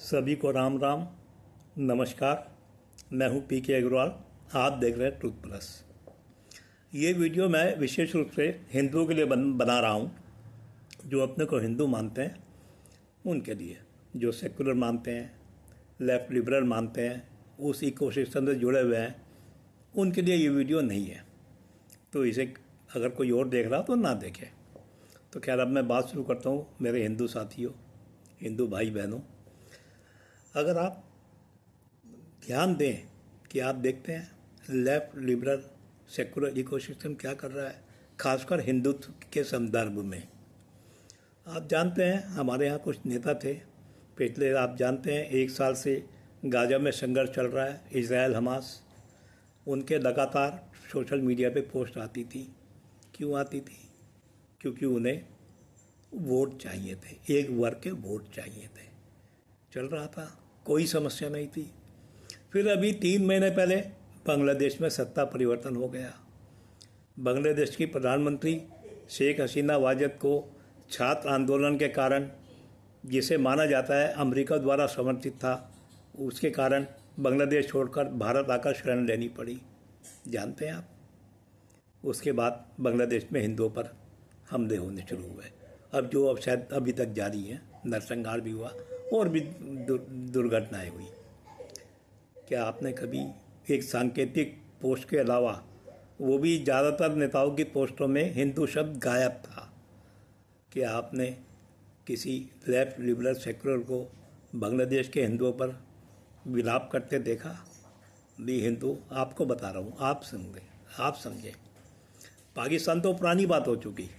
सभी को राम राम, नमस्कार। मैं हूं पी के अग्रवाल। आप देख रहे हैं ट्रुथ प्लस। ये वीडियो मैं विशेष रूप से हिंदुओं के लिए बना रहा हूं, जो अपने को हिंदू मानते हैं उनके लिए। जो सेकुलर मानते हैं, लेफ्ट लिबरल मानते हैं, उस इकोसिस्टम से जुड़े हुए हैं, उनके लिए ये वीडियो नहीं है। तो इसे अगर कोई और देख रहा तो ना देखे। तो खैर, अब मैं बात शुरू करता हूँ। मेरे हिंदू साथियों, हिंदू भाई बहनों, अगर आप ध्यान दें कि आप देखते हैं लेफ्ट लिबरल सेकुलर इकोसिस्टम क्या कर रहा है, खासकर हिंदुत्व के संदर्भ में। आप जानते हैं हमारे यहाँ कुछ नेता थे पिछले, आप जानते हैं 1 साल से गाजा में संघर्ष चल रहा है, इजराइल हमास। उनके लगातार सोशल मीडिया पे पोस्ट आती थी। क्यों आती थी? क्योंकि उन्हें वोट चाहिए थे, एक वर्ग के वोट चाहिए थे। चल रहा था, कोई समस्या नहीं थी। फिर अभी 3 महीने पहले बांग्लादेश में सत्ता परिवर्तन हो गया। बांग्लादेश की प्रधानमंत्री शेख हसीना वाजद को छात्र आंदोलन के कारण, जिसे माना जाता है अमेरिका द्वारा समर्थित था, उसके कारण बांग्लादेश छोड़कर भारत आकर शरण लेनी पड़ी। जानते हैं आप? उसके बाद बांग्लादेश में हिंदुओं पर हमले होने शुरू हुए। अब जो अब शायद अभी तक जारी है, नरसंहार भी हुआ और भी दुर्घटनाएं हुई। क्या आपने कभी एक सांकेतिक पोस्ट के अलावा, वो भी ज़्यादातर नेताओं की पोस्टों में हिंदू शब्द गायब था, क्या आपने किसी लेफ्ट लिबरल सेकुलर को बांग्लादेश के हिंदुओं पर विलाप करते देखा? भी हिंदू, आपको बता रहा हूँ, आप समझें। पाकिस्तान तो पुरानी बात हो चुकी।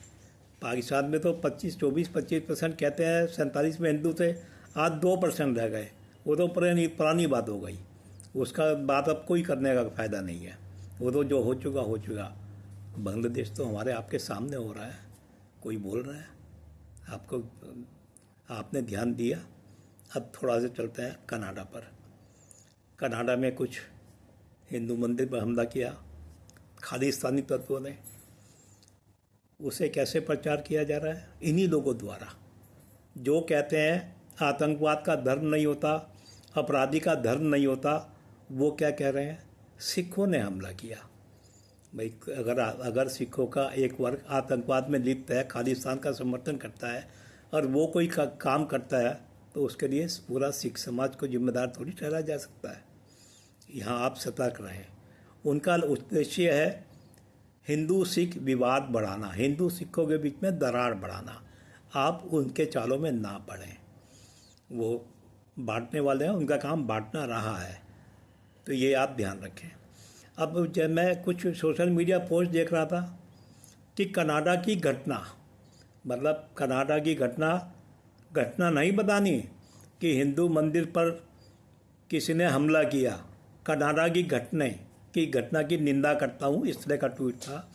पाकिस्तान में तो 25% कहते हैं, 47 में हिंदू थे, आज 2% रह गए। वो तो पुरानी बात हो गई। उसका बात अब कोई करने का फ़ायदा नहीं है। वो तो जो हो चुका हो चुका। बांग्लादेश तो हमारे आपके सामने हो रहा है, कोई बोल रहा है आपको, आपने ध्यान दिया? अब थोड़ा सा चलते हैं कनाडा पर। कनाडा में कुछ हिंदू मंदिर पर हमला किया खालिस्तानी तत्वों ने। उसे कैसे प्रचार किया जा रहा है? इन्हीं लोगों द्वारा, जो कहते हैं आतंकवाद का धर्म नहीं होता, अपराधी का धर्म नहीं होता। वो क्या कह रहे हैं? सिखों ने हमला किया। भाई, अगर सिखों का एक वर्ग आतंकवाद में लिप्त है, खालिस्तान का समर्थन करता है और वो कोई काम करता है, तो उसके लिए पूरा सिख समाज को जिम्मेदार थोड़ी ठहराया जा सकता है। यहाँ आप सतर्क रहें। उनका उद्देश्य है हिंदू सिख विवाद बढ़ाना, हिंदू सिखों के बीच में दरार बढ़ाना। आप उनके चालों में ना पड़ें। वो बांटने वाले हैं, उनका काम बांटना रहा है, तो ये आप ध्यान रखें। अब जब मैं कुछ सोशल मीडिया पोस्ट देख रहा था कि कनाडा की घटना, मतलब कनाडा की घटना नहीं बतानी कि हिंदू मंदिर पर किसी ने हमला किया। कनाडा की घटना की निंदा करता हूँ, इस तरह का ट्वीट था।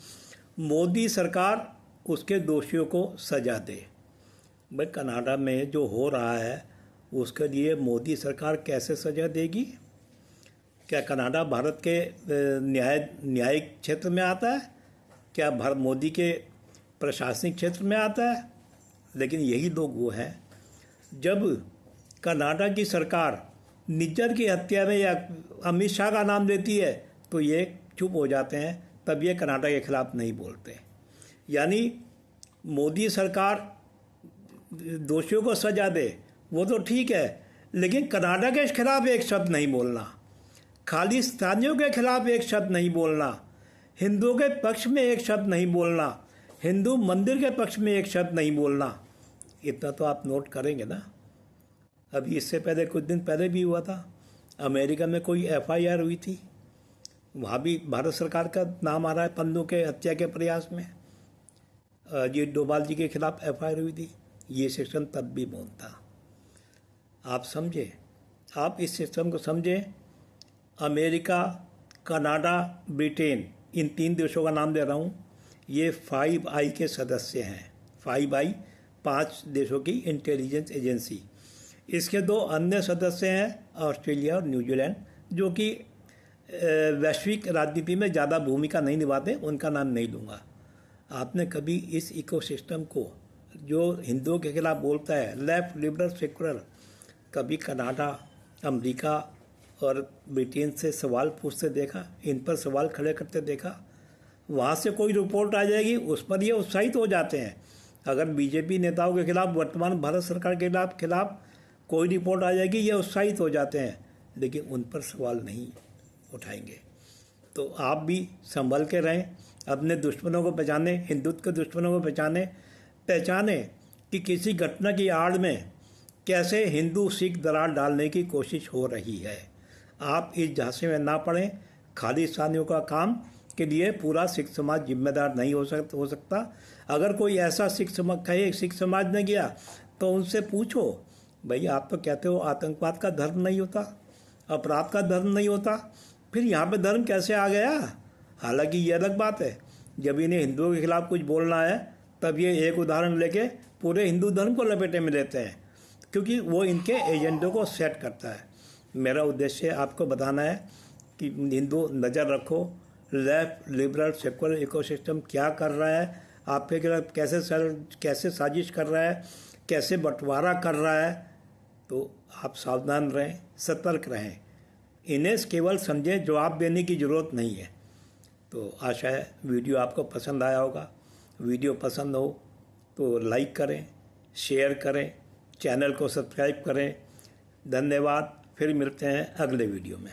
मोदी सरकार उसके दोषियों को सजा दे। भाई, कनाडा में जो हो रहा है उसके लिए मोदी सरकार कैसे सजा देगी? क्या कनाडा भारत के न्यायिक क्षेत्र में आता है? क्या भारत मोदी के प्रशासनिक क्षेत्र में आता है? लेकिन यही लोग वो हैं, जब कनाडा की सरकार निज्जर की हत्या में या अमित शाह का नाम लेती है तो ये चुप हो जाते हैं, तब ये कनाडा के खिलाफ नहीं बोलते। यानी मोदी सरकार दोषियों को सजा दे, वो तो ठीक है, लेकिन कनाडा के खिलाफ एक शब्द नहीं बोलना, खालिस्तानियों के खिलाफ एक शब्द नहीं बोलना, हिंदुओं के पक्ष में एक शब्द नहीं बोलना, हिंदू मंदिर के पक्ष में एक शब्द नहीं बोलना। इतना तो आप नोट करेंगे ना। अभी इससे पहले, कुछ दिन पहले भी हुआ था, अमेरिका में कोई FIR हुई थी, वहाँ भी भारत सरकार का नाम आ रहा है पन्नू के हत्या के प्रयास में। ये डोभाल जी के खिलाफ FIR हुई थी। ये सेक्शन तब भी मौन था। आप समझे, आप इस सिस्टम को समझें। अमेरिका, कनाडा, ब्रिटेन, इन 3 देशों का नाम दे रहा हूँ। ये 5I के सदस्य हैं। 5I 5 देशों की इंटेलिजेंस एजेंसी। इसके 2 अन्य सदस्य हैं, ऑस्ट्रेलिया और न्यूजीलैंड, जो कि वैश्विक राजनीति में ज़्यादा भूमिका नहीं निभाते। उनका नाम नहीं लूँगा। आपने कभी इस इकोसिस्टम को, जो हिंदुओं के खिलाफ बोलता है, लेफ्ट लिबरल सेकुलर, कभी कनाडा, अमेरिका और ब्रिटेन से सवाल पूछते देखा, इन पर सवाल खड़े करते देखा? वहाँ से कोई रिपोर्ट आ जाएगी, उस पर ये उत्साहित हो जाते हैं। अगर बीजेपी नेताओं के खिलाफ, वर्तमान भारत सरकार के खिलाफ कोई रिपोर्ट आ जाएगी, ये उत्साहित हो जाते हैं, लेकिन उन पर सवाल नहीं उठाएंगे। तो आप भी संभल के रहें, अपने दुश्मनों को पहचाने, हिंदुत्व के दुश्मनों को पहचाने कि किसी घटना की आड़ में कैसे हिंदू सिख दरार डालने की कोशिश हो रही है। आप इस झांसे में ना पड़ें। खालिस्तानियों का काम के लिए पूरा सिख समाज जिम्मेदार नहीं हो सकता। अगर कोई ऐसा सिख समाज ने किया तो उनसे पूछो, भाई आप तो कहते हो आतंकवाद का धर्म नहीं होता, अपराध का धर्म नहीं होता, फिर यहाँ पे धर्म कैसे आ गया? हालांकि ये अलग बात है, जब इन्हें हिंदुओं के खिलाफ कुछ बोलना है तब ये एक उदाहरण लेके पूरे हिंदू धर्म को लपेटे में लेते हैं, क्योंकि वो इनके एजेंडों को सेट करता है। मेरा उद्देश्य आपको बताना है कि हिंदू नज़र रखो, लेफ्ट लिबरल सेकुलर इकोसिस्टम क्या कर रहा है, आपके खिलाफ कैसे साजिश कर रहा है, कैसे बंटवारा कर रहा है। तो आप सावधान रहें, सतर्क रहें। इन्हें केवल समझे, जवाब देने की ज़रूरत नहीं है। तो आशा है वीडियो आपको पसंद आया होगा। वीडियो पसंद हो तो लाइक करें, शेयर करें, चैनल को सब्सक्राइब करें। धन्यवाद। फिर मिलते हैं अगले वीडियो में।